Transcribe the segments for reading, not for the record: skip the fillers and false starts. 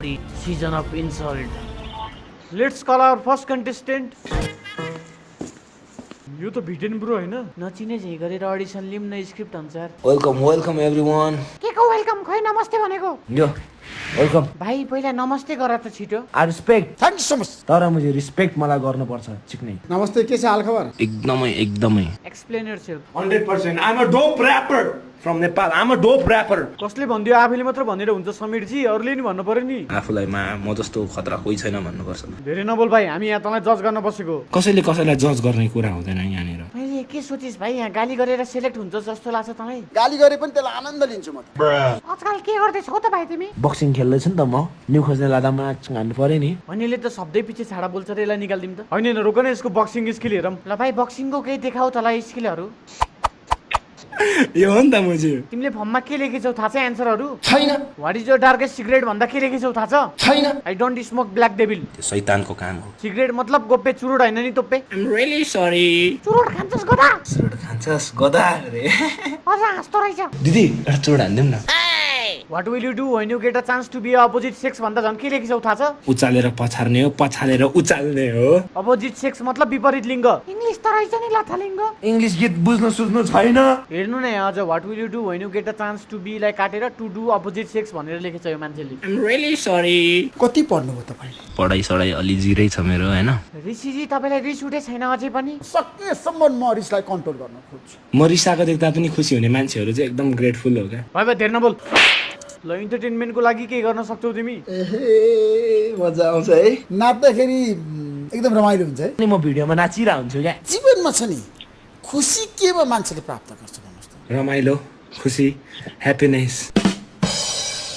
Season of insult. Let's call our first contestant. यो त VTEN bro हैन नचिने झै गरेर अडिसन लिम न स्क्रिप्ट अनुसार वेलकम एभ्रीवन के को वेलकम खै नमस्ते भनेको यो वेलकम भाइ पहिला नमस्ते गर त छिटो I respect thank you so much तर मुझे रिस्पेक्ट मलाई गर्नु पर्छ चिक्नै नमस्ते के छ हाल खबर एकदमै explain yourself 100% I am a dope rapper from Nepal I am a dope rapper कसले भन्दियो आफैले मात्र भनेर हुन्छ समीर जी अरूले नि भन्नु पर्यो नि आफुलाई म जस्तो खतरा कोही छैन भन्नुपर्छ धेरै नबोल भाइ हामी यहाँ तँलाई जज गर्न बसेको कसैले कसैलाई जज गर्ने कुरा हुँदैन यहाँनिर मैले के सोचिस भाइ यहाँ गाली गरेर सेलेक्ट हुन्छ जस्तो लाग्छ तँलाई गाली गरे पनि त्यसलाई आनन्द लिन्छु म त आजकल के गर्दैछौ त भाइ तिमी बक्सिङ खेल्दैछु नि त म न्यू खोज्ने लादामा हान्नु पर्यो नि अनिले त शब्दै पछि छाडा बोल्छ रे यसलाई निकाल्दिम त हैन रोक न यसको बक्सिङ स्किल हेरौँ ल भाइ बक्सिङको केही देखाऊ तँलाई स्किलहरू यो हो नि त मुझे तिमीले फर्ममा के लेखेछौ थाहा छ एन्सरहरू छैन what is your darkest secret भन्दा के लेखेछौ थाहा छ छैन I don't smoke black devil त्यो शैतानको काम हो सिगरेट मतलब गोप्पे चुरोट हैन नि तोप्पे आई एम रियली सरी चुरोट खान्छस् गदा चुरोट खान्छस् गदा रे अझ हाँस्दो रहेछ दिदी एउटा चुरोट हान्दिउँ न what will you do when you get a chance to be opposite sex भन्दा झन् के लेखेछौ थाहा छ उचालेर पछार्ने हो पछालेर उचाल्ने हो अपोजिट सेक्स मतलब विपरीत लिङ्ग इंग्लिश त रहेछ नि लथा लिङ्ग इंग्लिश गीत बुझ्न सुझ्नु छैन हेर्नु न अझ what will you do when you get a chance to be लाई काटेर टु डु अपोजिट सेक्स भनेर लेखेछ यो मान्छेले आई एम रियली सरी कति पढ्नुभयो तपाईले पढाइ सढाइ अलि जिरै छ मेरो हैन ऋषिजी तपाईलाई रिस उठे छैन अझै पनि सकेसम्म म रिसलाई कन्ट्रोल गर्न खोज्छु म रिसाको देख्दा पनि खुसी हुने मान्छेहरू चाहिँ एकदम ग्रेटफुल हो क्या भाइ भाइ धेरै नबोल ल इन्टरटेनमेन्टको लागि के गर्न सक्छौ तिमी एहे मजा आउँछ है नाच्दाखेरि एकदम रमाइलो हुन्छ है अनि म भिडियोमा नाचिरा हुन्छु क्या जीवनमा छ नि खुसी केमा मान्छेले प्राप्त गर्छ भन्नुहोस् त रमाइलो खुसी ह्याप्पिनेस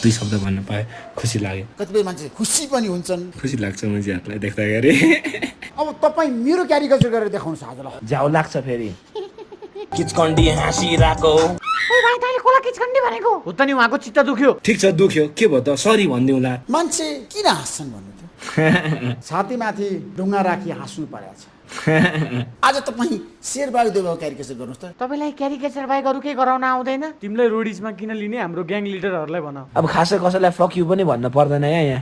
दुई शब्द भन्न पाए खुसी लाग्यो कतिपय मान्छे खुसी पनि हुन्छन् खुसी लाग्छ मुझे हातलाई देख्दाखेरि अब तपाईँ मेरो क्यारिकचर गरेर देखाउनुहोस् आज ल जाउ लाग्छ फेरि किचकन्डी हाँसिरहेको ओइ भाइ तैले कोला किचकन्डी भनेको हो त नि उहाँको चित्त दुख्यो ठिक छ दुख्यो के भयो त सरी भनिदिउँला मान्छे किन हाँस्छन् भन्नु त छातीमाथि ढुङ्गा राखी हाँस्नु परेको छ आज तपाईँ शेरबहादुर देउवाको क्यारिकेचर गर्नुहोस् त तपाईलाई क्यारिकेचर बाहेक अरू के गराउन आउँदैन तिमीलाई रोडिसमा किन लिने हाम्रो ग्याङ लिडरहरूलाई भन अब खासै कसैलाई फक यु पनि भन्न पर्दैन यहाँ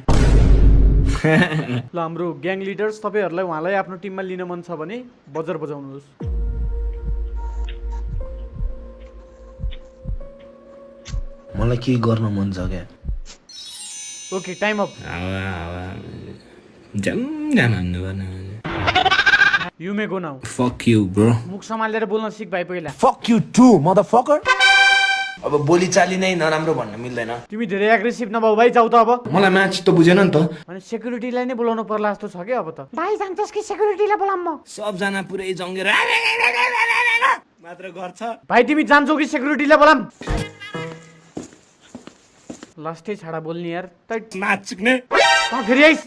ल हाम्रो ग्याङ लिडर्स तपाईहरुलाई उहाँलाई आफ्नो टिममा लिन मन छ भने बजर बजाउनुहोस् मलाई के गर्न मन छ क्या ओके टाइम अप जाम हान्नु पर्ने you may go now fuck you bro मुख सम्हालेर बोल्न सिक भाइ पहिला फक यु टु मदरफकर अब बोली चाली नै नराम्रो भन्न मिल्दैन तिमी धेरै एग्रेसिभ नभऊ भाइ जाऊ त अब मलाई म्याच त बुझेन नि त अनि सेक्युरिटीलाई नै बोलाउनु पर्ला जस्तो छ के अब त भाइ जान्छस् कि सेक्युरिटीलाई बोलाम म सबजना पुरै जङ्गेर मात्र गर्छ भाइ तिमी जान्छौ कि सेक्युरिटीलाई बोलाम लास्टै छाडा बोल्ने यार त नाच्ने फेरि आइस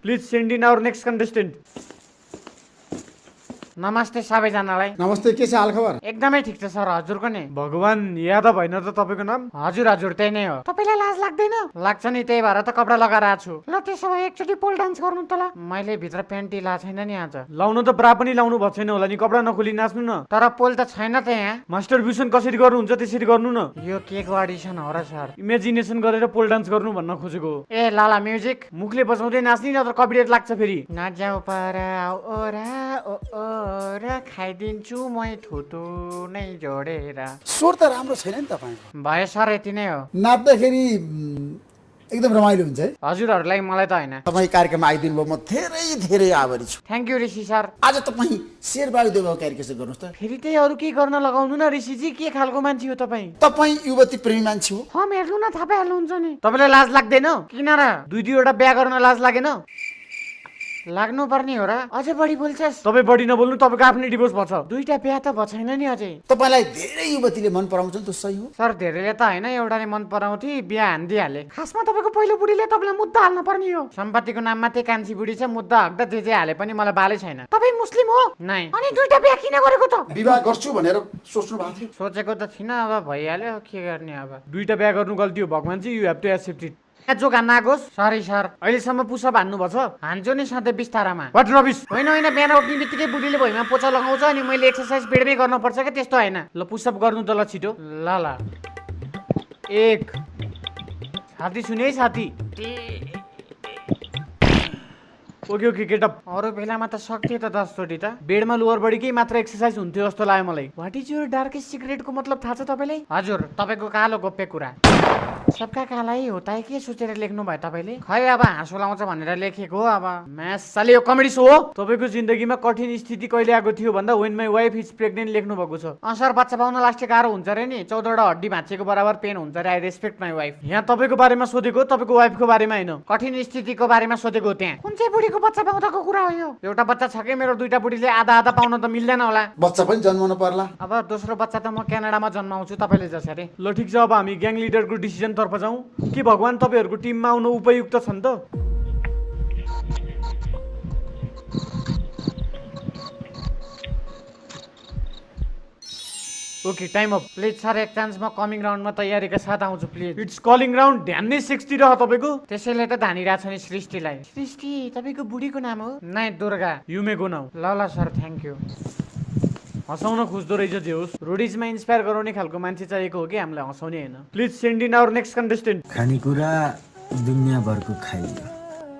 please send in our next contestant नमस्ते सबैजनालाई नमस्ते के छ हाल खबर एकदमै ठिक छ सर हजुरको नि भगवान यादव होइन त तपाईँको नाम हजुर हजुर त्यही नै हो तपाईँलाई लाज लाग्दैन लाग्छ नि त्यही भएर त कपडा लगाएर आएको छु ल त्यसो भए एकचोटि पोल डान्स गर्नु त ल मैले भित्र प्यान्टी लाएको छैन नि आज लाउनु त ब्रा पनि लाउनु भएको छैन होला नि कपडा नखोली नाच्नु न तर पोल त छैन त यहाँ मास्टर भ्युसन कसरी गर्नुहुन्छ त्यसरी गर्नु न यो के को अडिसन हो र सर इमेजिनेसन गरेर पोल डान्स गर्नु भन्न खोजेको ए लाला म्युजिक मुखले बजाउँदै नाच्ने नत्र कपिराइट लाग्छ फेरि नजाऊ पर ओरा ओ र खाइदिन्छु मै थुतु नै जोडेर स्वर त राम्रो छैन नि तपाईँको भयो सर यति नै हो नाच्दाखेरि एकदम रमाइलो हुन्छ है हजुरहरूलाई मलाई त होइन तपाईँ कार्यक्रममा आइदिनु भयो म धेरै धेरै आभारी छु थ्याङ्क यू ऋषि सर आज तपाईँ शेरबहादुर देउवाको क्यारिकेचर गर्नुहोस् त फेरि त्यही अरू के गर्न लगाउनु न ऋषिजी के खालको मान्छे हो तपाईँ तपाईँ युवती प्रेमी मान्छे हो हम हेर्नु न थाहा पाइहाल्नुहुन्छ नि तपाईँलाई लाज लाग्दैन किन र दुईवटा बिहा गर्न लाज लागेन लाग्नु पर्ने हो र अझै बढी बोल्छस् तपाईँ बढी नबोल्नु तपाईँको आफ्नै डिभोर्स भएको छ दुईटा बिहा त भएको छैन नि अझै तपाईँलाई धेरै युवतीले मन पराउँछन् त सही हो सर धेरैले त होइन एउटाले मन पराउँथे बिहा हानिदिइहाले खासमा तपाईँको पहिलो बुढीले तपाईँलाई मुद्दा हाल्न पर्ने हो सम्पत्तिको नाममा त्यही कान्छी बुढी छ मुद्दा हक्दा जे हाले पनि मलाई बालै छैन तपाईँ मुस्लिम हो नै अनि दुईटा बिहा किन गरेको त विवाह गर्छु भनेर सोच्नु भएको थियो सोचेको त थिइनँ अब भइहाल्यो के गर्ने अब दुईटा बिहा गर्नु गल्ती हो भगवान चाहिँ you have to accept it जो घान नआगोस् सरी सर अहिलेसम्म पुसअप हान्नु भएको छ हान्छु नि सधैँ बिस्तारामा वाट रबिस होइन होइन बिहान उठ्ने बित्तिकै बुढीले भुइँमा पोचा लगाउँछ अनि मैले एक्सर्साइज बेडमै गर्नुपर्छ क्या त्यस्तो होइन ल पुसअप गर्नु त ल छिटो ल ल एक साथी सुने है साथी ओके ओके गेट अप अरू बेलामा त सक्थ्यो त 10 चोटि त बेडमा लोअर बडीकै मात्र एक्सर्साइज हुन्थ्यो जस्तो लाग्यो मलाई व्हाट इज योर डार्केस्ट सिक्रेटको मतलब थाहा छ तपाईलाई हजुर तपाईको कालो गोप्य कुरा सबका काला ही होता है के सोचेर लेख्नु भयो तपाईले खै अब हाँसो लाउँछ भनेर लेखेको हो अब म्यास साले यो कमेडी सो हो तपाईको जिन्दगीमा कठिन स्थिति कहिले आएको थियो भन्दा when my wife is pregnant लेख्नु भएको छ असर बच्चा पाउन लास्टै गाह्रो हुन्छ रे नि 14 वटा हड्डी भाँचेको बराबर पेन हुन्छ रे आई रेस्पेक्ट माई वाइफ यहाँ तपाईको बारेमा सोधेको तपाईको वाइफको बारेमा हैन कठिन स्थितिको बारेमा सोधेको त्यहाँ कुन चाहिँ बुढीको बच्चा पाउँदाको कुरा हो यो एउटा बच्चा छ के मेरो दुईटा बुढीले आधा आधा पाउन त मिल्दैन होला बच्चा पनि जन्माउनु पर्ला अब दोस्रो बच्चा त म क्यानाडामा जन्माउँछु तपाईले जसरी ल ठिक छ अब हामी ग्याङ लिडरको डिसिजन तर्फ जाउँ के भगवान तपाईहरुको टिममा आउनु उपयुक्त छन् त okay time up please sir एक चान्स म कमिङ राउन्डमा तयारीका साथ आउँछु प्लिज इट्स कलिङ राउन्ड ध्यान नै 60 रह तपाईको त्यसैले त धानिरहेछ नि सृष्टिलाई सृष्टि तपाईको बुढीको नाम हो नाइ दुर्गा युमेको नाम ल ल सर थ्यांक यू हँसाउन खोज्दो रहेछ जे होस् रोडिजमा इन्स्पायर गराउने खालको मान्छे चाहिएको हो कि हामीलाई हँसाउने हैन please send in our next contestant खानेकुरा दुनियाँभरको खाइयो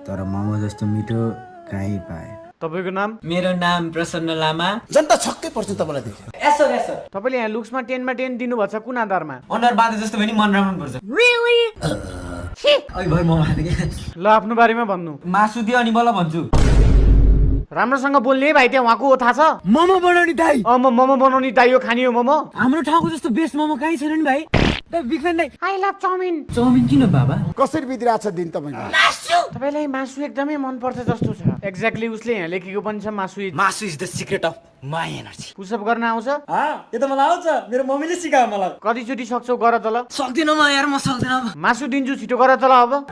तर मोमो जस्तो मिठो कहीँ पाए तपाईको नाम मेरो नाम प्रसन्न लामा जनता छक्कै पर्छ तपाईलाई देखेर एसर एसर तपाईले यहाँ लुक्समा 10 मा 10 दिनु भछ कुन आधारमा अनुहार बाँधे जस्तो भयो नि मन राम्रो पर्छ अहिले भयो म माथि ल आफ्नो बारेमा भन्नु मासु दियो अनि बल्ल भन्छु राम्रोसँग बोल्ने है भाइ त्यहाँ उहाँको हो थाहा छ मोमो बनाउने दाइ म मोमो बनाउने दाइ हो खानी हो मोमो हाम्रो ठाउँको जस्तो बेस्ट मोमो कहीँ छैन नि भाइ बिग्रेन दाइ आई लभ चाउमिन चाउमिन किन बाबा कसरी बितिरहेछ दिन तपाईको तपाईलाई मासु एकदमै मन पर्छ जस्तो छ एक्ज्याक्टली उसले यहाँ लेखेको पनि छ मासु मासु is the secret of my energy push up गर्न आउँछ यो त मलाई आउँछ मेरो मम्मीले सिकायो मलाई कतिचोटि सक्छौ गर त ल सक्दिनँ म यार म सक्दिनँ मासु दिन्छु छिटो गर त ल अब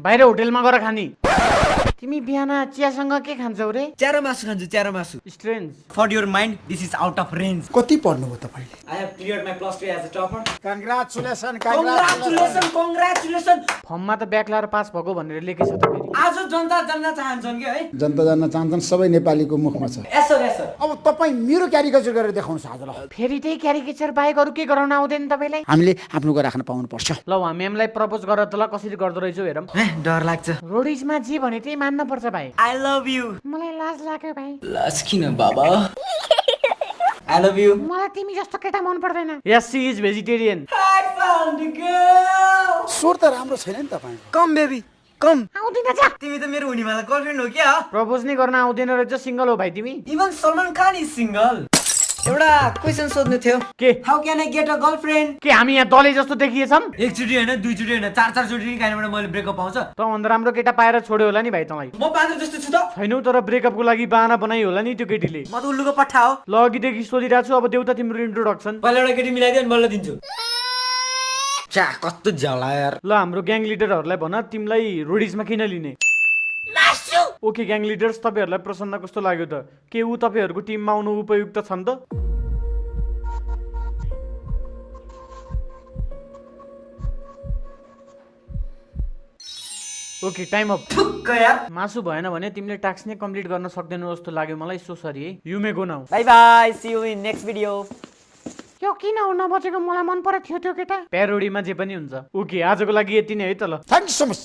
बाहिर होटेलमा गएर खानी तिमी बिहान चियासँग के खान्छौ रे च्यारो मासु खान्छु च्यारो मासु strange for your mind this is out of range कति पढ्नुभयो तपाईले I have cleared my plus 2 as a topper congratulation congratulation फर्ममा त ब्याक लाएर पास भएको भनेर लेखेछ त फेरि आज जनता जान्न चाहन्छन् के है जनता जान्न चाहन्छन् सबै नेपालीको मुखमा छ एसर एसर अब तपाईँ मेरो क्यारिकेचर गरेर देखाउनुहोस् आज ल फेरि त्यही क्यारिकेचर बाहेक अरू के गराउन आउँदैन तपाईलाई हामीले आफ्नोको राख्न पाउनुपर्छ ल उहाँ म्यामलाई प्रपोज गर त ल कसरी गर्दो रहेछौ हेरौँ डर लाग्छ रोडिजमा जे भने त्यही मान्न पर्छ भाइ आई लभ यु मलाई लाज लाग्यो भाइ लाज किन बाबा आई लभ यु मलाई तिमी जस्तो केटा मन पर्दैन yes she is vegetarian I found a girl स्वर त राम्रो छैन नि तपाईको कम बेबी कम आउँदिन जा तिमी त मेरो हुनेवाला गर्लफ्रेन्ड हो क्या प्रपोज नै गर्न आउँदैन रहेछ सिंगल हो भाइ तिमी even Salman Khan is single एउटा क्वेशन सोध्नु थियो के how can I get a girlfriend के हामी यहाँ दले जस्तो देखिएछौँ एकचोटि हैन दुईचोटि हैन चार चोटि नि काइनबाट मैले ब्रेकअप पाउँछ त भन्दा राम्रो केटा पाएर छोड्यो होला नि भाइ तँलाई म पागल जस्तो छु त छैनौ तर ब्रेकअपको लागि बाहना बनाइ होला नि त्यो केटीले म त उल्लुको पट्टा हो ल अघिदेखि सोधिरहेको छु अब देउता तिम्रो इन्ट्रोडक्सन पहिला एउटा केटी मिलाइदियो अनि बल्ल दिन्छु चा कस्तो झला यार ल हाम्रो ग्याङ लिडरहरूलाई भन तिमीलाई रोडिजमा किन लिने ओके ग्याङ लिडर्स तपाईहरुलाई प्रसन्न कस्तो लाग्यो त के ऊ तपाईहरुको टिममा आउनु उपयुक्त छन् त ओके टाइम अप ठुक्क यार मासु भएन भने तिमीले टास्क नै कम्प्लिट गर्न सक्दैनौ जस्तो लाग्यो मलाई सो सरी है you may go now bye bye C you in next video यो किन हो नबचेको मलाई मन परेको थियो त्यो केटा प्यारोडीमा जे पनि हुन्छ ओके आजको लागि यति नै है त ल थ्याङ्क यू सो मच